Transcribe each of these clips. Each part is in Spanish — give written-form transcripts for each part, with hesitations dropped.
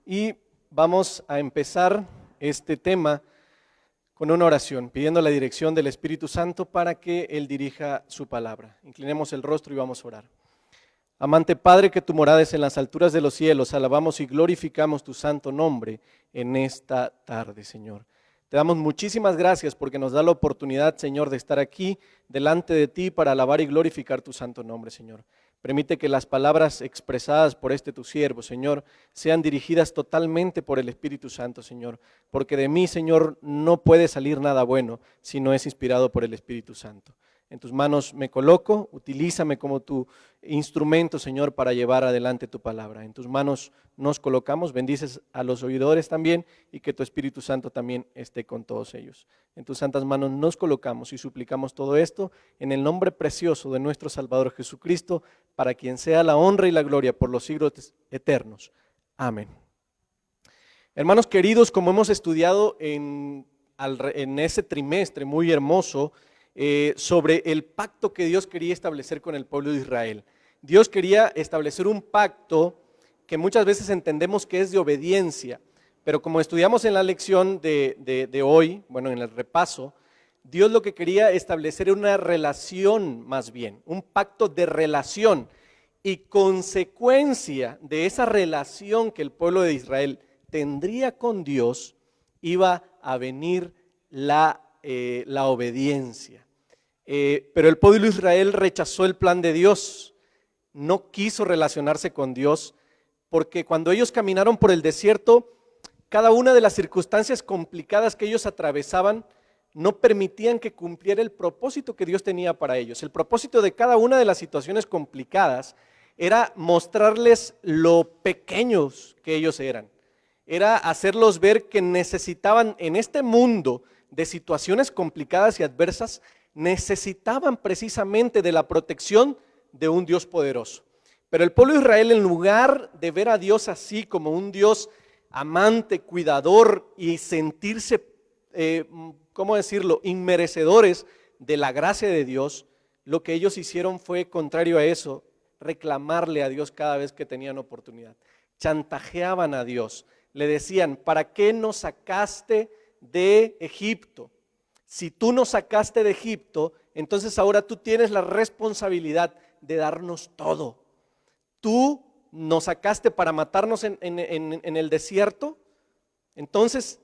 y vamos a empezar este tema con una oración, pidiendo la dirección del Espíritu Santo para que Él dirija su palabra. Inclinemos el rostro y vamos a orar. Amante Padre, que tu morada es en las alturas de los cielos, alabamos y glorificamos tu santo nombre en esta tarde, Señor. Te damos muchísimas gracias porque nos da la oportunidad, Señor, de estar aquí delante de ti para alabar y glorificar tu santo nombre, Señor. Permite que las palabras expresadas por tu siervo, Señor, sean dirigidas totalmente por el Espíritu Santo, Señor, porque de mí, Señor, no puede salir nada bueno si no es inspirado por el Espíritu Santo. En tus manos me coloco, utilízame como tu instrumento, Señor, para llevar adelante tu palabra. En tus manos nos colocamos, bendices a los oidores también y que tu Espíritu Santo también esté con todos ellos. En tus santas manos nos colocamos y suplicamos todo esto en el nombre precioso de nuestro Salvador Jesucristo, para quien sea la honra y la gloria por los siglos eternos. Amén. Hermanos queridos, como hemos estudiado en ese trimestre muy hermoso, sobre el pacto que Dios quería establecer con el pueblo de Israel. Dios quería establecer un pacto que muchas veces entendemos que es de obediencia, pero como estudiamos en la lección de hoy, bueno, en el repaso, Dios lo que quería establecer era una relación más bien, un pacto de relación, y consecuencia de esa relación que el pueblo de Israel tendría con Dios, iba a venir la obediencia. Pero el pueblo de Israel rechazó el plan de Dios, no quiso relacionarse con Dios, porque cuando ellos caminaron por el desierto, cada una de las circunstancias complicadas que ellos atravesaban no permitían que cumpliera el propósito que Dios tenía para ellos. El propósito de cada una de las situaciones complicadas era mostrarles lo pequeños que ellos eran, era hacerlos ver que necesitaban en este mundo de situaciones complicadas y adversas, necesitaban precisamente de la protección de un Dios poderoso. Pero el pueblo de Israel, en lugar de ver a Dios así como un Dios amante, cuidador y sentirse, ¿cómo decirlo?, inmerecedores de la gracia de Dios, lo que ellos hicieron fue contrario a eso, reclamarle a Dios cada vez que tenían oportunidad. Chantajeaban a Dios, le decían: ¿para qué nos sacaste de Egipto? Si tú nos sacaste de Egipto, entonces ahora tú tienes la responsabilidad de darnos todo. Tú nos sacaste para matarnos en el desierto, entonces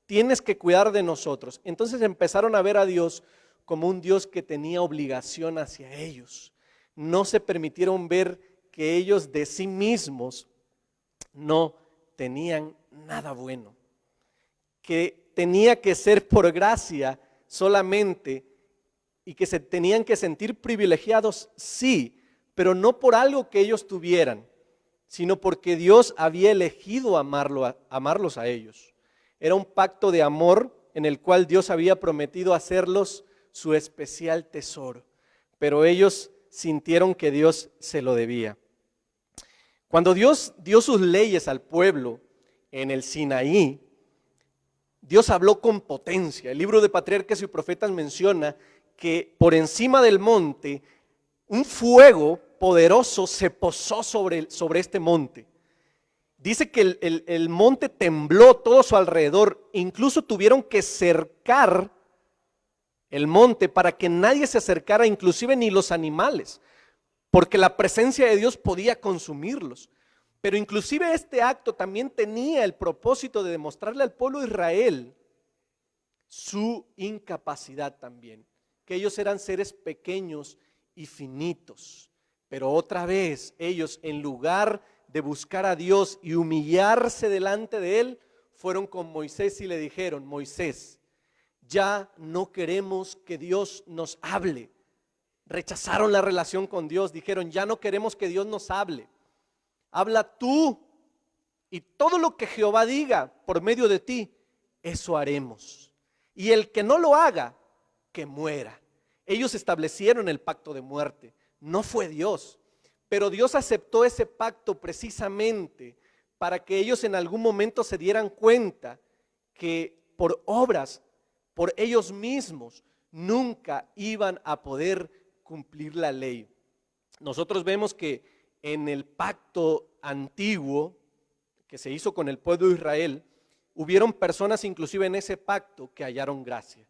tienes que cuidar de nosotros. Entonces empezaron a ver a Dios como un Dios que tenía obligación hacia ellos. No se permitieron ver que ellos de sí mismos no tenían nada bueno, que tenía que ser por gracia solamente, y que se tenían que sentir privilegiados, sí, pero no por algo que ellos tuvieran, sino porque Dios había elegido amarlos a ellos. Era un pacto de amor en el cual Dios había prometido hacerlos su especial tesoro, pero ellos sintieron que Dios se lo debía. Cuando Dios dio sus leyes al pueblo en el Sinaí, Dios habló con potencia. El libro de Patriarcas y Profetas menciona que por encima del monte un fuego poderoso se posó sobre este monte. Dice que el monte tembló todo a su alrededor, incluso tuvieron que cercar el monte para que nadie se acercara, inclusive ni los animales, porque la presencia de Dios podía consumirlos. Pero inclusive este acto también tenía el propósito de demostrarle al pueblo de Israel su incapacidad también, que ellos eran seres pequeños y finitos. Pero otra vez ellos, en lugar de buscar a Dios y humillarse delante de Él, fueron con Moisés y le dijeron: Moisés, ya no queremos que Dios nos hable. Rechazaron la relación con Dios, dijeron: ya no queremos que Dios nos hable. Habla tú, y todo lo que Jehová diga por medio de ti, eso haremos. Y el que no lo haga, que muera. Ellos establecieron el pacto de muerte, no fue Dios. Pero Dios aceptó ese pacto precisamente para que ellos en algún momento se dieran cuenta que por obras, por ellos mismos, nunca iban a poder cumplir la ley. Nosotros vemos que en el pacto antiguo, que se hizo con el pueblo de Israel, hubieron personas inclusive en ese pacto que hallaron gracia,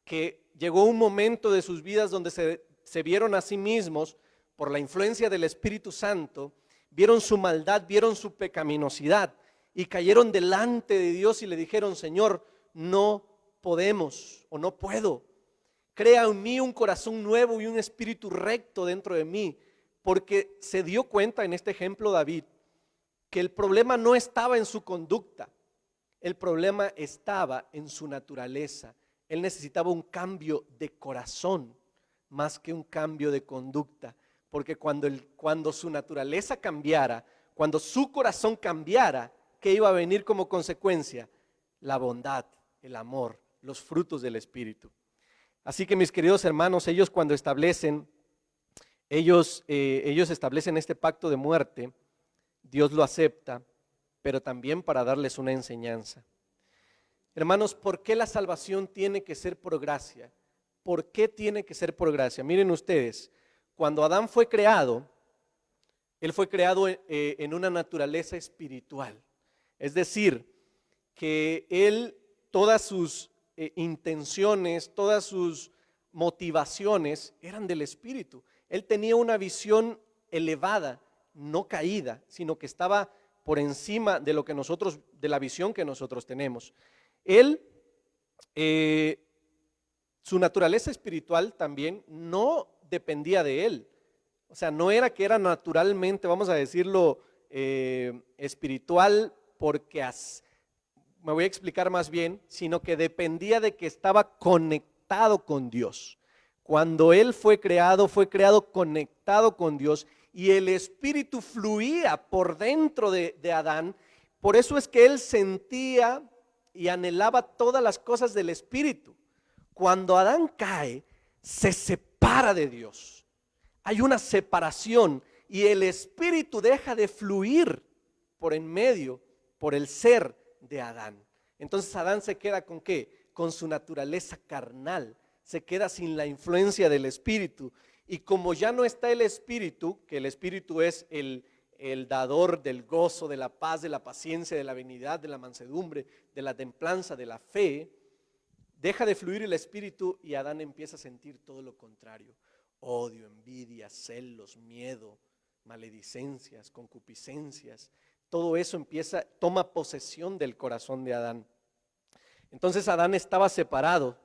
que llegó un momento de sus vidas donde se vieron a sí mismos por la influencia del Espíritu Santo, vieron su maldad, vieron su pecaminosidad y cayeron delante de Dios y le dijeron: Señor, no podemos o no puedo. Crea en mí un corazón nuevo y un espíritu recto dentro de mí, porque se dio cuenta en este ejemplo David que el problema no estaba en su conducta, el problema estaba en su naturaleza. Él necesitaba un cambio de corazón más que un cambio de conducta, porque cuando su naturaleza cambiara, cuando su corazón cambiara, ¿qué iba a venir como consecuencia? La bondad, el amor, los frutos del Espíritu. Así que, mis queridos hermanos, ellos cuando establecen este pacto de muerte, Dios lo acepta, pero también para darles una enseñanza. Hermanos, ¿por qué la salvación tiene que ser por gracia? ¿Por qué tiene que ser por gracia? Miren ustedes, cuando Adán fue creado, él fue creado en una naturaleza espiritual. Es decir, que él, todas sus intenciones, todas sus motivaciones eran del Espíritu. Él tenía una visión elevada, no caída, sino que estaba por encima de de la visión que nosotros tenemos. Él, su naturaleza espiritual también no dependía de él. O sea, no era que era naturalmente, vamos a decirlo, espiritual porque me voy a explicar más bien, sino que dependía de que estaba conectado con Dios. Cuando él fue creado conectado con Dios y el Espíritu fluía por dentro de Adán. Por eso es que él sentía y anhelaba todas las cosas del Espíritu. Cuando Adán cae, se separa de Dios. Hay una separación y el Espíritu deja de fluir por en medio, por el ser de Adán. Entonces Adán se queda ¿con qué? Con su naturaleza carnal, se queda sin la influencia del Espíritu. Y como ya no está el Espíritu, que el Espíritu es el dador del gozo, de la paz, de la paciencia, de la benignidad, de la mansedumbre, de la templanza, de la fe, deja de fluir el Espíritu y Adán empieza a sentir todo lo contrario: odio, envidia, celos, miedo, maledicencias, concupiscencias. Todo eso toma posesión del corazón de Adán. Entonces Adán estaba separado.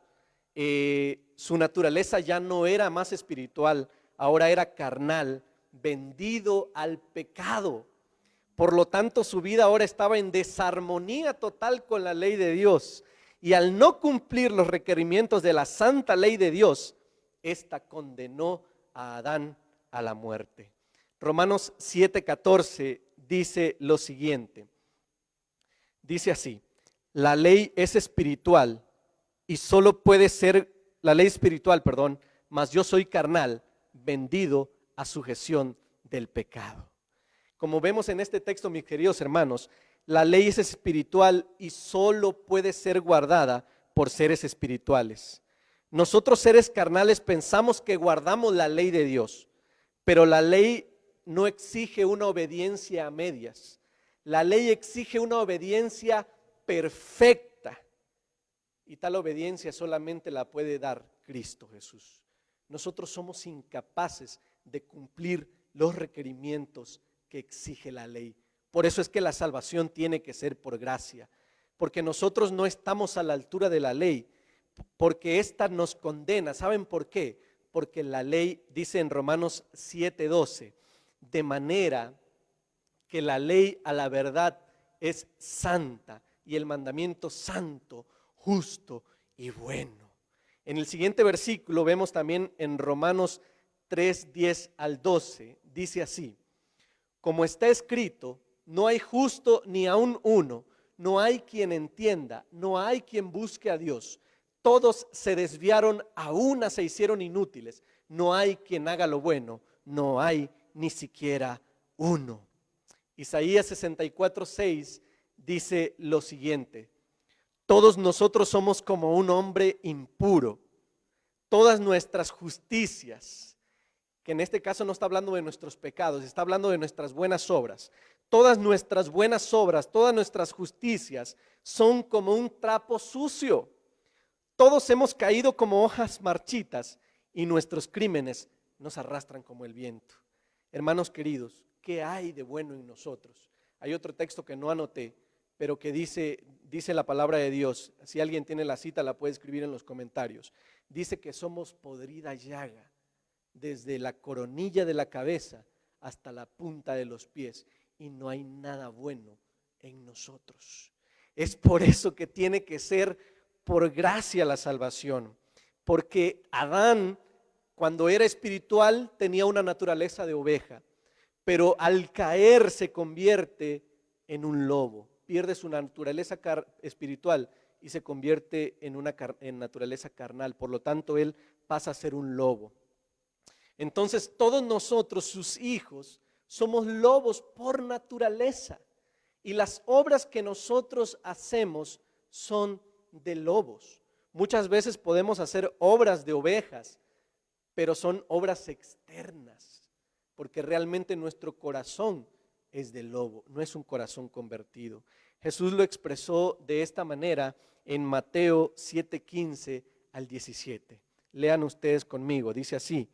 Su naturaleza ya no era más espiritual, ahora era carnal, vendido al pecado. Por lo tanto, su vida ahora estaba en desarmonía total con la ley de Dios. Y al no cumplir los requerimientos de la santa ley de Dios, esta condenó a Adán a la muerte. Romanos 7:14 dice lo siguiente. Dice así: la ley es espiritual y solo puede ser, la ley espiritual, mas yo soy carnal, vendido a sujeción del pecado. Como vemos en este texto, mis queridos hermanos, la ley es espiritual y solo puede ser guardada por seres espirituales. Nosotros, seres carnales, pensamos que guardamos la ley de Dios, pero la ley no exige una obediencia a medias. La ley exige una obediencia perfecta. Y tal obediencia solamente la puede dar Cristo Jesús. Nosotros somos incapaces de cumplir los requerimientos que exige la ley. Por eso es que la salvación tiene que ser por gracia, porque nosotros no estamos a la altura de la ley, porque ésta nos condena. ¿Saben por qué? Porque la ley dice en Romanos 7:12, de manera que la ley a la verdad es santa y el mandamiento santo, justo y bueno. En el siguiente versículo vemos también en Romanos 3:10 al 12, dice así: como está escrito, no hay justo ni aun uno, no hay quien entienda, no hay quien busque a Dios. Todos se desviaron, a una se hicieron inútiles, no hay quien haga lo bueno, no hay ni siquiera uno. Isaías 64:6 dice lo siguiente: todos nosotros somos como un hombre impuro, todas nuestras justicias, que en este caso no está hablando de nuestros pecados, está hablando de nuestras buenas obras. Todas nuestras buenas obras, todas nuestras justicias son como un trapo sucio. Todos hemos caído como hojas marchitas y nuestros crímenes nos arrastran como el viento. Hermanos queridos, ¿qué hay de bueno en nosotros? Hay otro texto que no anoté, pero que dice la palabra de Dios. Si alguien tiene la cita, la puede escribir en los comentarios. Dice que somos podrida llaga, desde la coronilla de la cabeza hasta la punta de los pies, y no hay nada bueno en nosotros. Es por eso que tiene que ser por gracia la salvación, porque Adán, cuando era espiritual, tenía una naturaleza de oveja, pero al caer se convierte en un lobo, pierde su naturaleza espiritual y se convierte en naturaleza carnal. Por lo tanto, él pasa a ser un lobo. Entonces, todos nosotros, sus hijos, somos lobos por naturaleza, y las obras que nosotros hacemos son de lobos. Muchas veces podemos hacer obras de ovejas, pero son obras externas, porque realmente nuestro corazón es de lobo, no es un corazón convertido. Jesús lo expresó de esta manera en Mateo 7:15 al 17. Lean ustedes conmigo, dice así: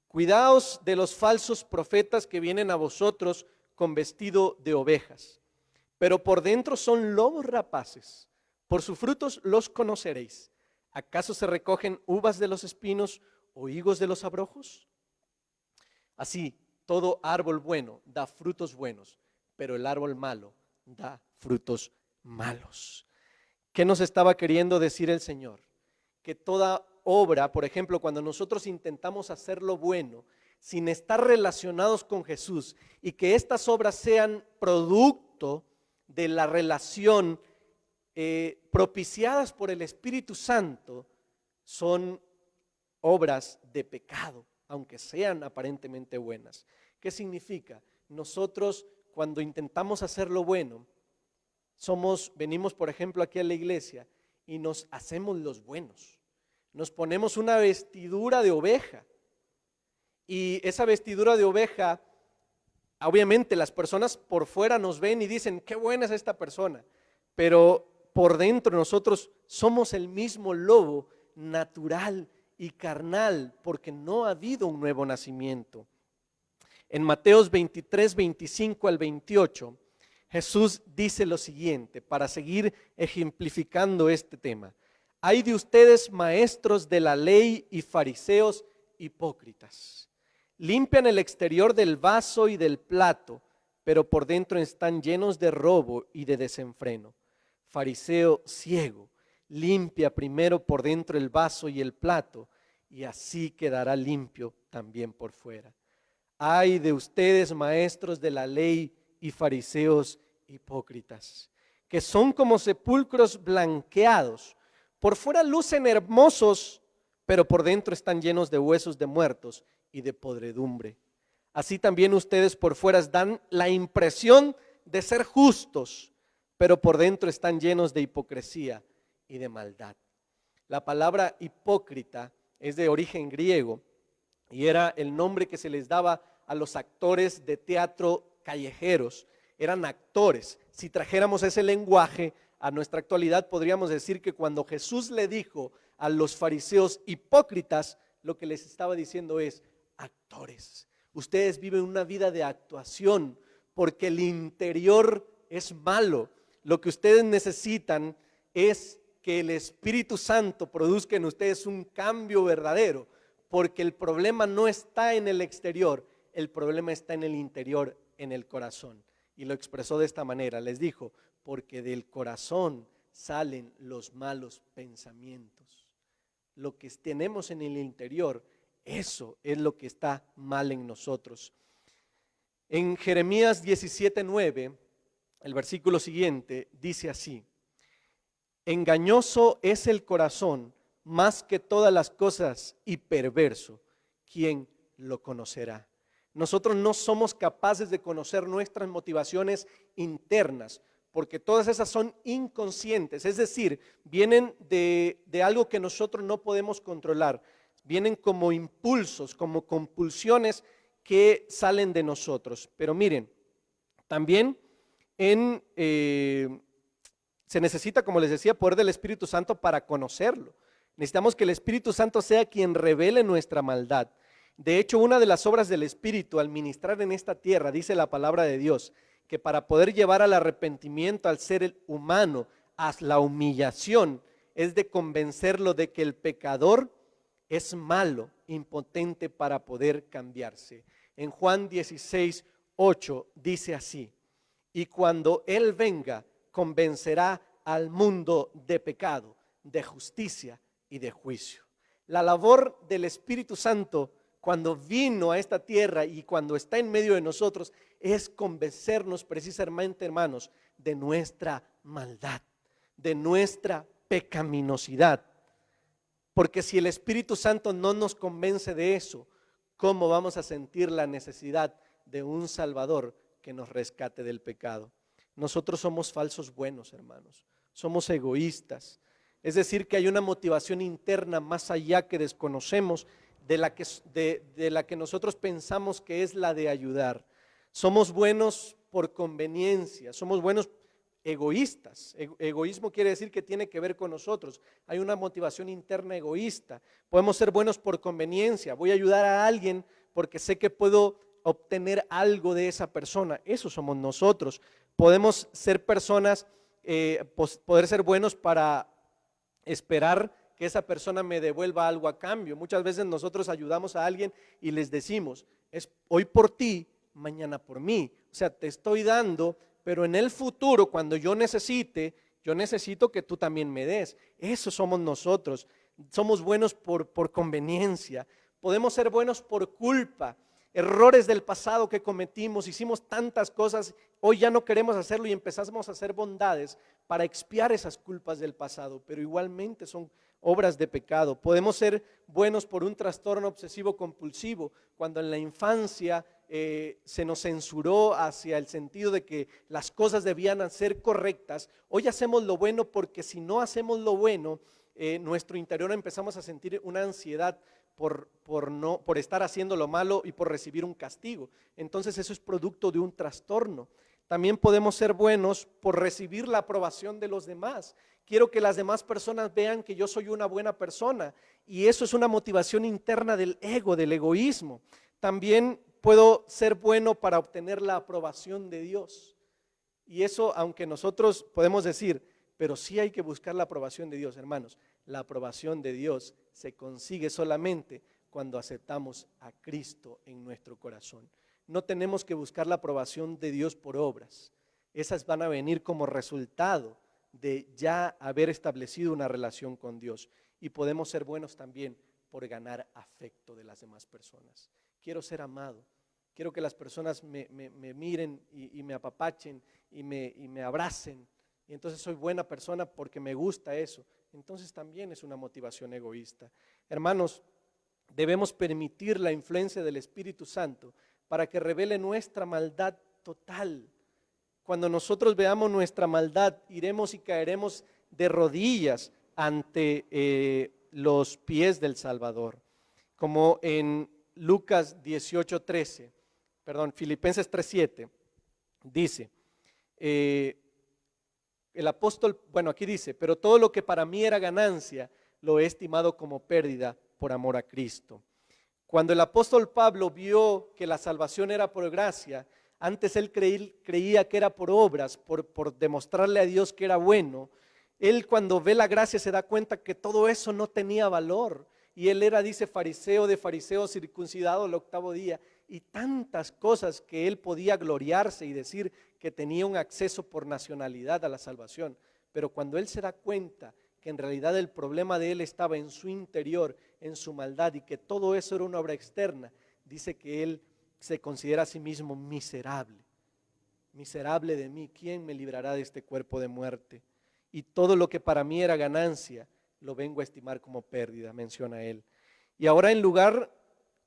cuidaos de los falsos profetas que vienen a vosotros con vestido de ovejas, pero por dentro son lobos rapaces. Por sus frutos los conoceréis. ¿Acaso se recogen uvas de los espinos o higos de los abrojos? Así, todo árbol bueno da frutos buenos, pero el árbol malo da frutos malos. ¿Qué nos estaba queriendo decir el Señor? Que toda obra, por ejemplo, cuando nosotros intentamos hacer lo bueno sin estar relacionados con Jesús, y que estas obras sean producto de la relación propiciadas por el Espíritu Santo, son obras de pecado, aunque sean aparentemente buenas. ¿Qué significa? Nosotros, cuando intentamos hacer lo bueno, venimos por ejemplo aquí a la iglesia y nos hacemos los buenos, nos ponemos una vestidura de oveja, y esa vestidura de oveja, obviamente las personas por fuera nos ven y dicen qué buena es esta persona, pero por dentro nosotros somos el mismo lobo natural y carnal, porque no ha habido un nuevo nacimiento. En Mateos 23, 25 al 28, Jesús dice lo siguiente, para seguir ejemplificando este tema: hay de ustedes, maestros de la ley y fariseos hipócritas, limpian el exterior del vaso y del plato, pero por dentro están llenos de robo y de desenfreno. Fariseo ciego, limpia primero por dentro el vaso y el plato, y así quedará limpio también por fuera. Ay de ustedes, maestros de la ley y fariseos hipócritas, que son como sepulcros blanqueados. Por fuera lucen hermosos, pero por dentro están llenos de huesos de muertos y de podredumbre. Así también ustedes por fuera dan la impresión de ser justos, pero por dentro están llenos de hipocresía y de maldad. La palabra hipócrita es de origen griego y era el nombre que se les daba a los actores de teatro callejeros. Eran actores. Si trajéramos ese lenguaje a nuestra actualidad, podríamos decir que cuando Jesús le dijo a los fariseos hipócritas, lo que les estaba diciendo es: actores, ustedes viven una vida de actuación porque el interior es malo. Lo que ustedes necesitan es que el Espíritu Santo produzca en ustedes un cambio verdadero, porque el problema no está en el exterior, el problema está en el interior, en el corazón. Y lo expresó de esta manera, les dijo: porque del corazón salen los malos pensamientos. Lo que tenemos en el interior, eso es lo que está mal en nosotros. En Jeremías 17:9, el versículo siguiente dice así: engañoso es el corazón más que todas las cosas y perverso, ¿quién lo conocerá? Nosotros no somos capaces de conocer nuestras motivaciones internas, porque todas esas son inconscientes, es decir, vienen de algo que nosotros no podemos controlar, vienen como impulsos, como compulsiones que salen de nosotros. Pero miren, También se necesita, como les decía, poder del Espíritu Santo para conocerlo. Necesitamos que el Espíritu Santo sea quien revele nuestra maldad. De hecho, una de las obras del Espíritu al ministrar en esta tierra, dice la palabra de Dios, que para poder llevar al arrepentimiento al ser humano, a la humillación, es de convencerlo de que el pecador es malo, impotente para poder cambiarse. En Juan 16:8 dice así: y cuando Él venga, convencerá al mundo de pecado, de justicia y de juicio. La labor del Espíritu Santo cuando vino a esta tierra y cuando está en medio de nosotros es convencernos precisamente, hermanos, de nuestra maldad, de nuestra pecaminosidad. Porque si el Espíritu Santo no nos convence de eso, ¿cómo vamos a sentir la necesidad de un Salvador que nos rescate del pecado? Nosotros somos falsos buenos, hermanos. Somos egoístas. Es decir, que hay una motivación interna más allá que desconocemos de la que nosotros pensamos que es la de ayudar. Somos buenos por conveniencia, somos buenos egoístas. Egoísmo quiere decir que tiene que ver con nosotros. Hay una motivación interna egoísta. Podemos ser buenos por conveniencia. Voy a ayudar a alguien porque sé que puedo obtener algo de esa persona. Eso somos nosotros. Podemos ser personas, poder ser buenos para esperar que esa persona me devuelva algo a cambio. Muchas veces nosotros ayudamos a alguien y les decimos, es hoy por ti, mañana por mí. O sea, te estoy dando, pero en el futuro, cuando yo necesito que tú también me des. Eso somos nosotros. Somos buenos por conveniencia. Podemos ser buenos por culpa. Errores del pasado que cometimos, hicimos tantas cosas, hoy ya no queremos hacerlo y empezamos a hacer bondades para expiar esas culpas del pasado, pero igualmente son obras de pecado. Podemos ser buenos por un trastorno obsesivo compulsivo, cuando en la infancia se nos censuró hacia el sentido de que las cosas debían ser correctas. Hoy hacemos lo bueno porque si no hacemos lo bueno, nuestro interior empezamos a sentir una ansiedad por estar haciendo lo malo y por recibir un castigo. Entonces eso es producto de un trastorno. También podemos ser buenos por recibir la aprobación de los demás. Quiero que las demás personas vean que yo soy una buena persona, y eso es una motivación interna del ego, del egoísmo. También puedo ser bueno para obtener la aprobación de Dios. Y eso, aunque nosotros podemos decir, pero sí hay que buscar la aprobación de Dios, hermanos. La aprobación de Dios se consigue solamente cuando aceptamos a Cristo en nuestro corazón. No tenemos que buscar la aprobación de Dios por obras. Esas van a venir como resultado de ya haber establecido una relación con Dios. Y podemos ser buenos también por ganar afecto de las demás personas. Quiero ser amado. Quiero que las personas me miren y me apapachen y me abracen. Y entonces soy buena persona porque me gusta eso. Entonces también es una motivación egoísta. Hermanos, debemos permitir la influencia del Espíritu Santo para que revele nuestra maldad total. Cuando nosotros veamos nuestra maldad, iremos y caeremos de rodillas ante los pies del Salvador. Como en Lucas 18:13, Filipenses 3:7, dice, el apóstol, aquí dice, pero todo lo que para mí era ganancia, lo he estimado como pérdida por amor a Cristo. Cuando el apóstol Pablo vio que la salvación era por gracia, antes él creía que era por obras, por demostrarle a Dios que era bueno. Él, cuando ve la gracia, se da cuenta que todo eso no tenía valor. Y él era, dice, fariseo de fariseos, circuncidado al 8º día, y tantas cosas que él podía gloriarse y decir que tenía un acceso por nacionalidad a la salvación. Pero cuando él se da cuenta que en realidad el problema de él estaba en su interior, en su maldad, y que todo eso era una obra externa, dice que él se considera a sí mismo miserable. Miserable de mí, ¿quién me librará de este cuerpo de muerte? Y todo lo que para mí era ganancia, lo vengo a estimar como pérdida, menciona él. Y ahora en lugar,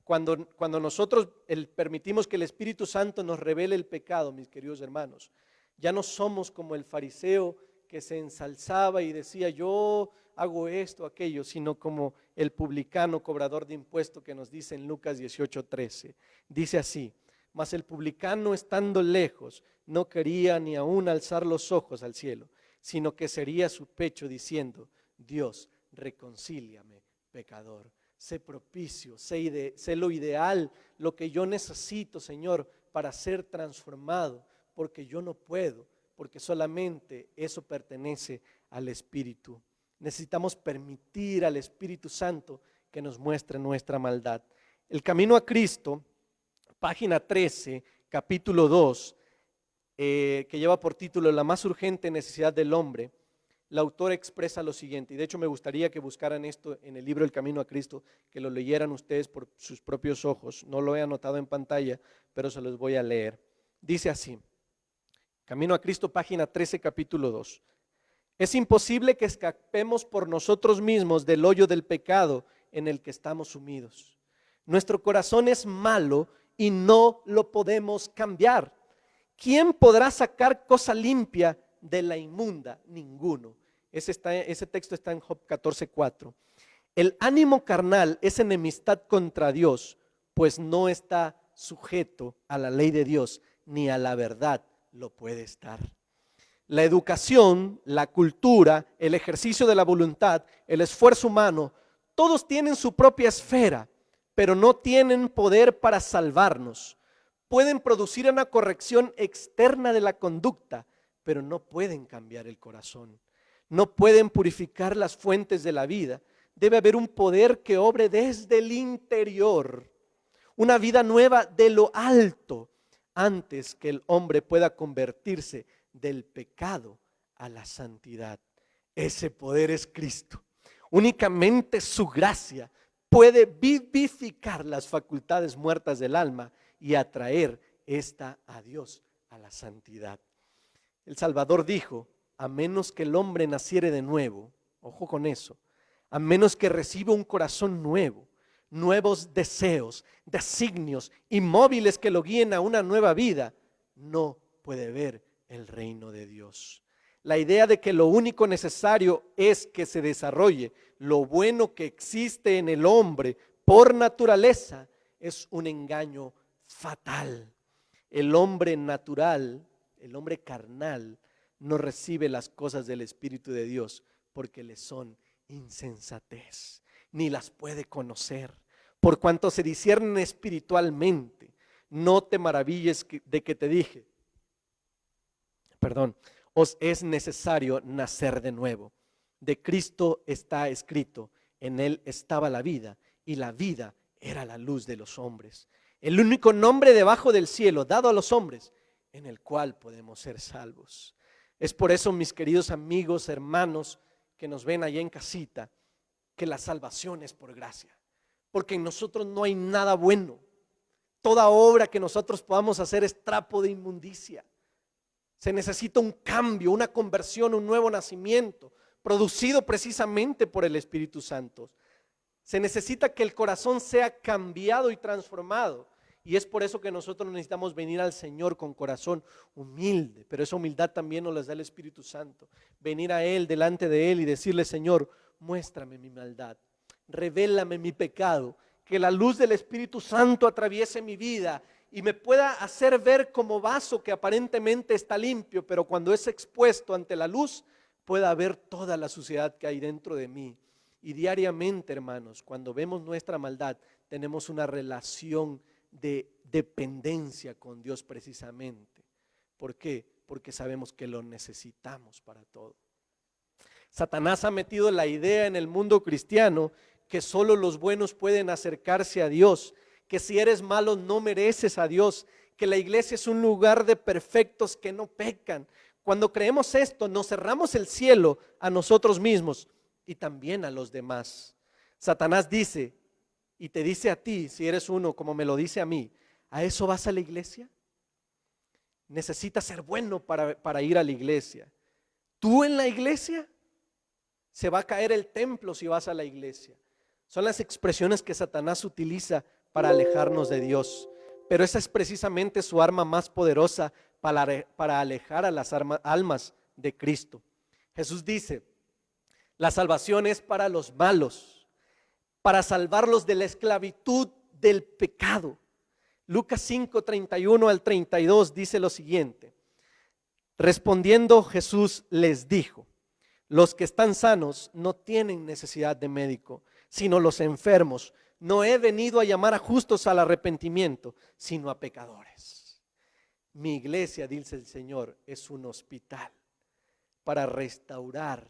cuando nosotros permitimos que el Espíritu Santo nos revele el pecado, mis queridos hermanos, ya no somos como el fariseo que se ensalzaba y decía yo hago esto, aquello, sino como el publicano cobrador de impuestos que nos dice en Lucas 18:13. Dice así, mas el publicano estando lejos no quería ni aún alzar los ojos al cielo, sino que sería su pecho diciendo: Dios, reconcíliame, pecador. Sé propicio, sé lo ideal, lo que yo necesito, Señor, para ser transformado, porque yo no puedo, porque solamente eso pertenece al Espíritu. Necesitamos permitir al Espíritu Santo que nos muestre nuestra maldad. El Camino a Cristo, página 13, capítulo 2, que lleva por título La más urgente necesidad del hombre. La autora expresa lo siguiente, y de hecho me gustaría que buscaran esto en el libro El Camino a Cristo, que lo leyeran ustedes por sus propios ojos. No lo he anotado en pantalla, pero se los voy a leer. Dice así, Camino a Cristo, página 13, capítulo 2. Es imposible que escapemos por nosotros mismos del hoyo del pecado en el que estamos sumidos. Nuestro corazón es malo y no lo podemos cambiar. ¿Quién podrá sacar cosa limpia de la inmunda? Ninguno. Ese texto está en Job 14:4. El ánimo carnal es enemistad contra Dios, pues no está sujeto a la ley de Dios, ni a la verdad lo puede estar. La educación, la cultura, el ejercicio de la voluntad, el esfuerzo humano, todos tienen su propia esfera, pero no tienen poder para salvarnos. Pueden producir una corrección externa de la conducta, pero no pueden cambiar el corazón. No pueden purificar las fuentes de la vida. Debe haber un poder que obre desde el interior, una vida nueva de lo alto, antes que el hombre pueda convertirse del pecado a la santidad. Ese poder es Cristo. Únicamente su gracia puede vivificar las facultades muertas del alma y atraer esta a Dios, a la santidad. El Salvador dijo: a menos que el hombre naciere de nuevo, ojo con eso, a menos que reciba un corazón nuevo, nuevos deseos, designios y móviles que lo guíen a una nueva vida, no puede ver el reino de Dios. La idea de que lo único necesario es que se desarrolle lo bueno que existe en el hombre por naturaleza es un engaño fatal. El hombre natural, el hombre carnal, no recibe las cosas del Espíritu de Dios porque le son insensatez, ni las puede conocer, por cuanto se disciernen espiritualmente. No te maravilles de que te dije, os es necesario nacer de nuevo. De Cristo está escrito: en él estaba la vida, y la vida era la luz de los hombres. El único nombre debajo del cielo dado a los hombres, en el cual podemos ser salvos. Es por eso, mis queridos amigos, hermanos, que nos ven allá en casita, que la salvación es por gracia, porque en nosotros no hay nada bueno. Toda obra que nosotros podamos hacer es trapo de inmundicia. Se necesita un cambio, una conversión, un nuevo nacimiento, producido precisamente por el Espíritu Santo. Se necesita que el corazón sea cambiado y transformado. Y es por eso que nosotros necesitamos venir al Señor con corazón humilde. Pero esa humildad también nos la da el Espíritu Santo. Venir a Él, delante de Él y decirle: Señor, muéstrame mi maldad, revélame mi pecado, que la luz del Espíritu Santo atraviese mi vida y me pueda hacer ver como vaso que aparentemente está limpio, pero cuando es expuesto ante la luz, pueda ver toda la suciedad que hay dentro de mí. Y diariamente, hermanos, cuando vemos nuestra maldad, tenemos una relación de dependencia con Dios precisamente. ¿Por qué? Porque sabemos que lo necesitamos para todo. Satanás ha metido la idea en el mundo cristiano que solo los buenos pueden acercarse a Dios, que si eres malo no mereces a Dios, que la iglesia es un lugar de perfectos que no pecan. Cuando creemos esto, nos cerramos el cielo a nosotros mismos y también a los demás. Satanás dice, y te dice a ti, si eres uno como me lo dice a mí: ¿a eso vas a la iglesia? Necesitas ser bueno para ir a la iglesia. ¿Tú en la iglesia? Se va a caer el templo si vas a la iglesia. Son las expresiones que Satanás utiliza para alejarnos de Dios. Pero esa es precisamente su arma más poderosa para alejar a las almas de Cristo. Jesús dice: la salvación es para los malos, para salvarlos de la esclavitud del pecado. Lucas 5:31 al 32 dice lo siguiente: Respondiendo Jesús les dijo: los que están sanos no tienen necesidad de médico, sino los enfermos. No he venido a llamar a justos al arrepentimiento, sino a pecadores. Mi iglesia, dice el Señor, es un hospital para restaurar,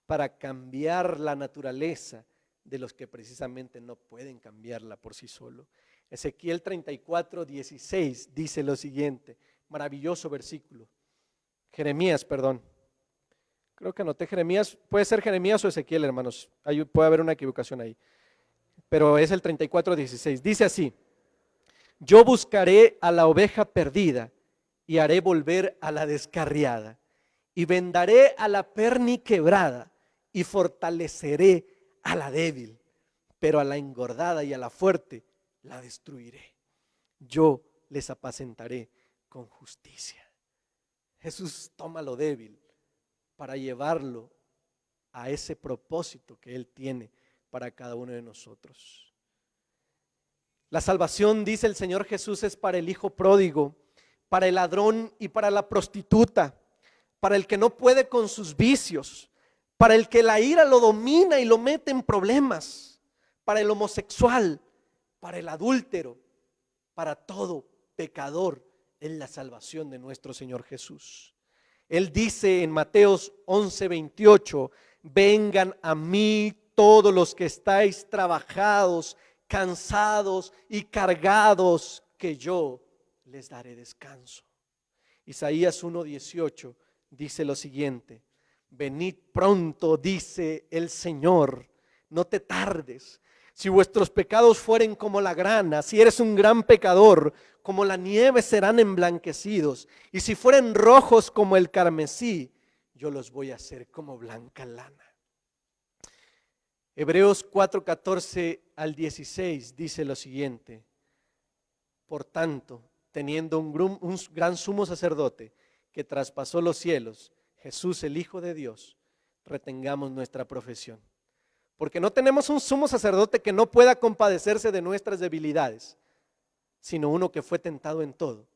para cambiar la naturaleza de los que precisamente no pueden cambiarla por sí solo. Ezequiel 34:16 dice lo siguiente, maravilloso versículo. Jeremías, perdón. Creo que anoté Jeremías, puede ser Jeremías o Ezequiel, hermanos. Puede haber una equivocación ahí. Pero es el 34:16. Dice así: yo buscaré a la oveja perdida y haré volver a la descarriada, y vendaré a la perniquebrada y fortaleceré a la débil, pero a la engordada y a la fuerte la destruiré. Yo les apacentaré con justicia. Jesús toma lo débil para llevarlo a ese propósito que Él tiene para cada uno de nosotros. La salvación, dice el Señor Jesús, es para el hijo pródigo, para el ladrón y para la prostituta, para el que no puede con sus vicios, para el que la ira lo domina y lo mete en problemas, para el homosexual, para el adúltero, para todo pecador es la salvación de nuestro Señor Jesús. Él dice en Mateos 11:28, vengan a mí todos los que estáis trabajados, cansados y cargados, que yo les daré descanso. Isaías 1:18 dice lo siguiente: venid pronto, dice el Señor, no te tardes. Si vuestros pecados fueren como la grana, si eres un gran pecador, como la nieve serán emblanquecidos, y si fueren rojos como el carmesí, yo los voy a hacer como blanca lana. Hebreos 4:14 al 16 dice lo siguiente: por tanto, teniendo un gran sumo sacerdote que traspasó los cielos, Jesús el Hijo de Dios, retengamos nuestra profesión. Porque no tenemos un sumo sacerdote que no pueda compadecerse de nuestras debilidades, sino uno que fue tentado en todo,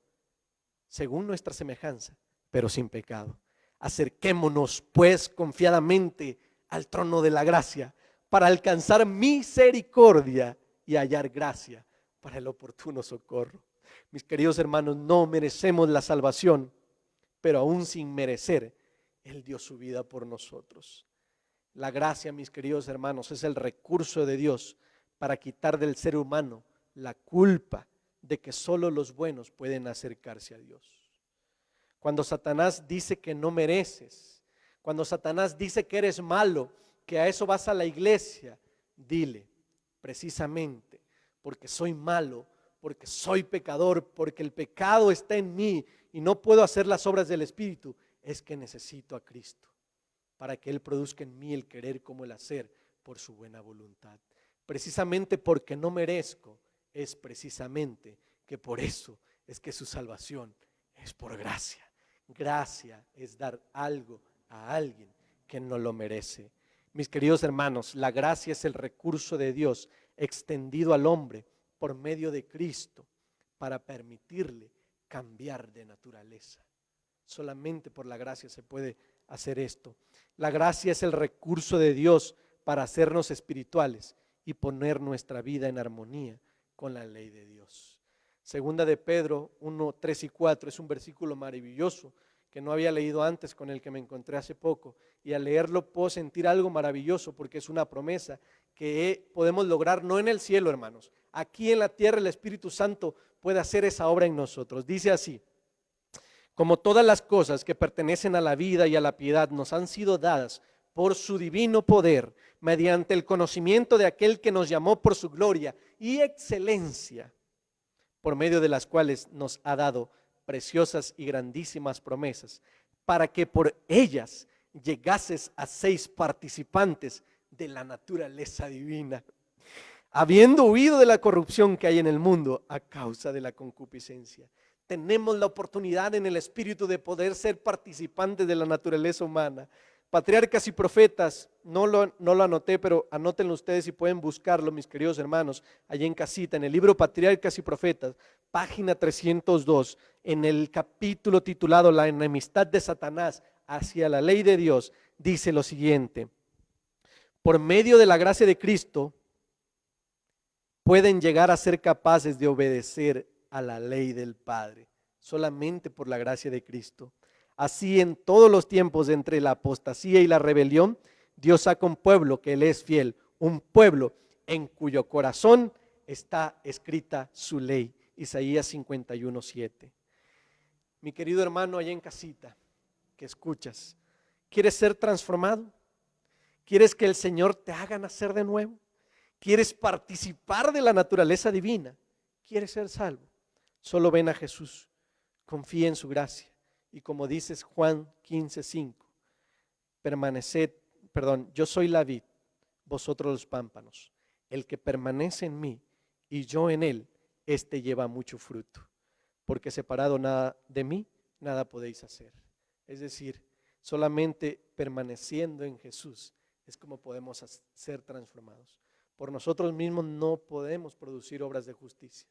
según nuestra semejanza, pero sin pecado. Acerquémonos pues confiadamente al trono de la gracia, para alcanzar misericordia y hallar gracia para el oportuno socorro. Mis queridos hermanos, no merecemos la salvación, pero aún sin merecer, Él dio su vida por nosotros. La gracia, mis queridos hermanos, es el recurso de Dios para quitar del ser humano la culpa de que solo los buenos pueden acercarse a Dios. Cuando Satanás dice que no mereces, cuando Satanás dice que eres malo, que a eso vas a la iglesia, dile, precisamente porque soy malo, porque soy pecador, porque el pecado está en mí y no puedo hacer las obras del Espíritu, es que necesito a Cristo, para que Él produzca en mí el querer como el hacer por su buena voluntad. Precisamente porque no merezco, es precisamente que por eso es que su salvación es por gracia. Gracia es dar algo a alguien que no lo merece. Mis queridos hermanos, la gracia es el recurso de Dios extendido al hombre por medio de Cristo para permitirle cambiar de naturaleza. Solamente por la gracia se puede hacer esto. La gracia es el recurso de Dios para hacernos espirituales y poner nuestra vida en armonía con la ley de Dios. Segunda de Pedro 1, 3 y 4 es un versículo maravilloso que no había leído antes, con el que me encontré hace poco, y al leerlo puedo sentir algo maravilloso porque es una promesa que podemos lograr no en el cielo, hermanos, aquí en la tierra el Espíritu Santo puede hacer esa obra en nosotros. Dice así: como todas las cosas que pertenecen a la vida y a la piedad nos han sido dadas por su divino poder, mediante el conocimiento de aquel que nos llamó por su gloria y excelencia, por medio de las cuales nos ha dado preciosas y grandísimas promesas, para que por ellas llegases a seis participantes de la naturaleza divina, habiendo huido de la corrupción que hay en el mundo a causa de la concupiscencia. Tenemos la oportunidad en el Espíritu de poder ser participantes de la naturaleza humana. Patriarcas y profetas, no lo anoté, pero anótenlo ustedes y pueden buscarlo, mis queridos hermanos, allá en casita, en el libro Patriarcas y Profetas. página 302, en el capítulo titulado La enemistad de Satanás hacia la ley de Dios, dice lo siguiente: por medio de la gracia de Cristo pueden llegar a ser capaces de obedecer a la ley del Padre, solamente por la gracia de Cristo. Así, en todos los tiempos entre la apostasía y la rebelión, Dios saca un pueblo que le es fiel, un pueblo en cuyo corazón está escrita su ley. Isaías 51:7. Mi querido hermano allá en casita, que escuchas, ¿quieres ser transformado? ¿Quieres que el Señor te haga nacer de nuevo? ¿Quieres participar de la naturaleza divina? ¿Quieres ser salvo? Solo ven a Jesús, confía en su gracia. Y como dices Juan 15:5, yo soy la vid, vosotros los pámpanos. El que permanece en mí y yo en él, éste lleva mucho fruto. Porque separado nada de mí, nada podéis hacer. Es decir, solamente permaneciendo en Jesús es como podemos ser transformados. Por nosotros mismos no podemos producir obras de justicia,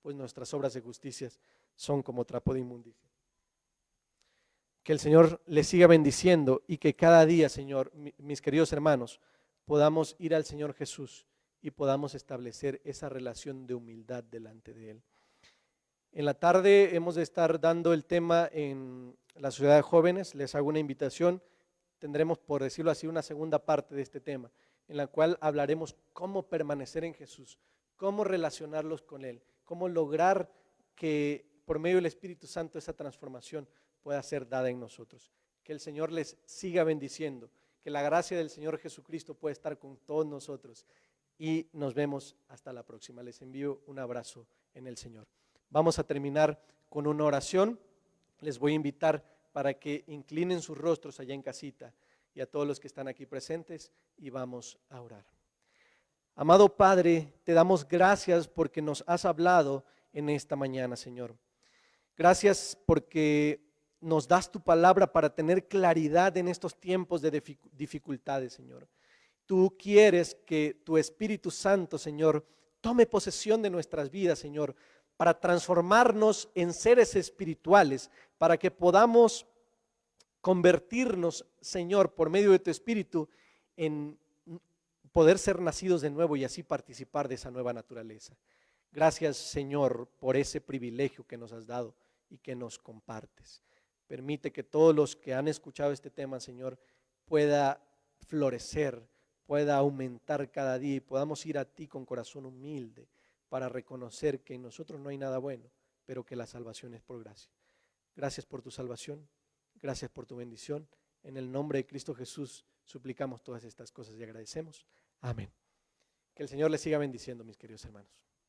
pues nuestras obras de justicia son como trapo de inmundicia. Que el Señor les siga bendiciendo y que cada día, Señor, mis queridos hermanos, podamos ir al Señor Jesús y podamos establecer esa relación de humildad delante de Él. En la tarde hemos de estar dando el tema en la sociedad de jóvenes. Les hago una invitación. Tendremos, por decirlo así, una segunda parte de este tema, en la cual hablaremos cómo permanecer en Jesús, cómo relacionarlos con Él, cómo lograr que por medio del Espíritu Santo esa transformación pueda ser dada en nosotros. Que el Señor les siga bendiciendo, que la gracia del Señor Jesucristo pueda estar con todos nosotros y nos vemos hasta la próxima. Les envío un abrazo en el Señor. Vamos a terminar con una oración. Les voy a invitar para que inclinen sus rostros allá en casita y a todos los que están aquí presentes y vamos a orar. Amado Padre, te damos gracias porque nos has hablado en esta mañana, Señor. Gracias porque nos das tu palabra para tener claridad en estos tiempos de dificultades, Señor. Tú quieres que tu Espíritu Santo, Señor, tome posesión de nuestras vidas, Señor, para transformarnos en seres espirituales, para que podamos convertirnos, Señor, por medio de tu Espíritu, en poder ser nacidos de nuevo y así participar de esa nueva naturaleza. Gracias, Señor, por ese privilegio que nos has dado y que nos compartes. Permite que todos los que han escuchado este tema, Señor, pueda florecer, pueda aumentar cada día y podamos ir a ti con corazón humilde para reconocer que en nosotros no hay nada bueno, pero que la salvación es por gracia. Gracias por tu salvación, gracias por tu bendición. En el nombre de Cristo Jesús suplicamos todas estas cosas y agradecemos. Amén. Que el Señor les siga bendiciendo, mis queridos hermanos.